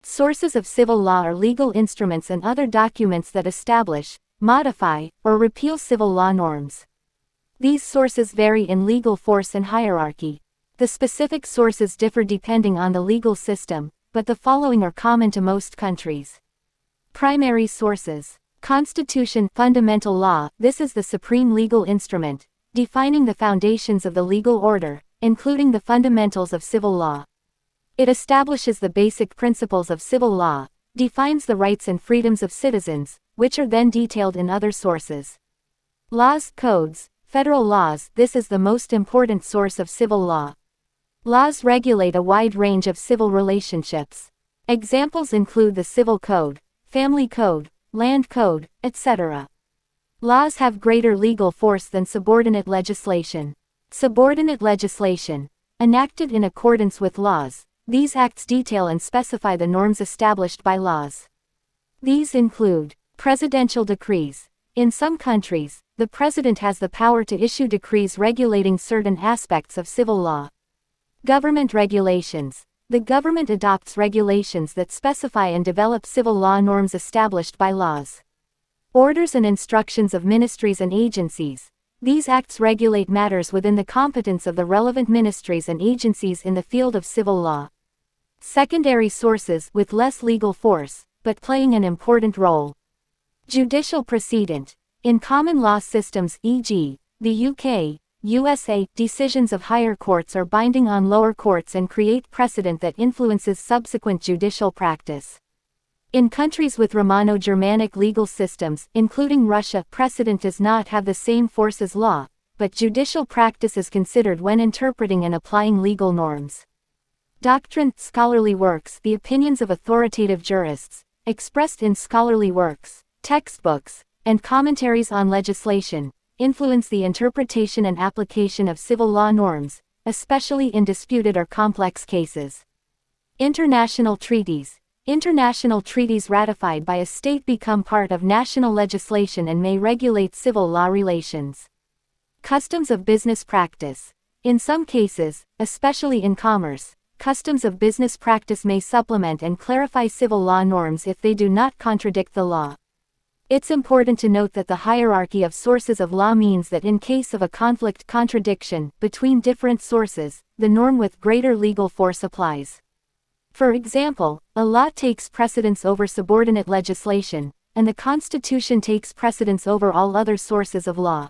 Sources of civil law are legal instruments and other documents that establish, modify, or repeal civil law norms. These sources vary in legal force and hierarchy. The specific sources differ depending on the legal system, but the following are common to most countries. Primary sources. Constitution, fundamental law. This is the supreme legal instrument, defining the foundations of the legal order, including the fundamentals of civil law. It establishes the basic principles of civil law, defines the rights and freedoms of citizens, which are then detailed in other sources. Laws, codes, federal laws. This is the most important source of civil law. Laws regulate a wide range of civil relationships. Examples include the Civil Code, Family Code, Land Code, etc. Laws have greater legal force than subordinate legislation. Subordinate legislation, enacted in accordance with laws. These acts detail and specify the norms established by laws. These include presidential decrees. In some countries, the president has the power to issue decrees regulating certain aspects of civil law. Government regulations. The government adopts regulations that specify and develop civil law norms established by laws. Orders and instructions of ministries and agencies. These acts regulate matters within the competence of the relevant ministries and agencies in the field of civil law. Secondary sources with less legal force, but playing an important role. Judicial precedent. In common law systems, e.g., the UK, USA, decisions of higher courts are binding on lower courts and create precedent that influences subsequent judicial practice. In countries with Romano-Germanic legal systems, including Russia, precedent does not have the same force as law, but judicial practice is considered when interpreting and applying legal norms. Doctrine, scholarly works. The opinions of authoritative jurists, expressed in scholarly works, textbooks, and commentaries on legislation, influence the interpretation and application of civil law norms, especially in disputed or complex cases. International treaties. International treaties ratified by a state become part of national legislation and may regulate civil law relations. Customs of business practice. In some cases, especially in commerce, customs of business practice may supplement and clarify civil law norms if they do not contradict the law. It's important to note that the hierarchy of sources of law means that in case of a contradiction between different sources, the norm with greater legal force applies. For example, a law takes precedence over subordinate legislation, and the Constitution takes precedence over all other sources of law.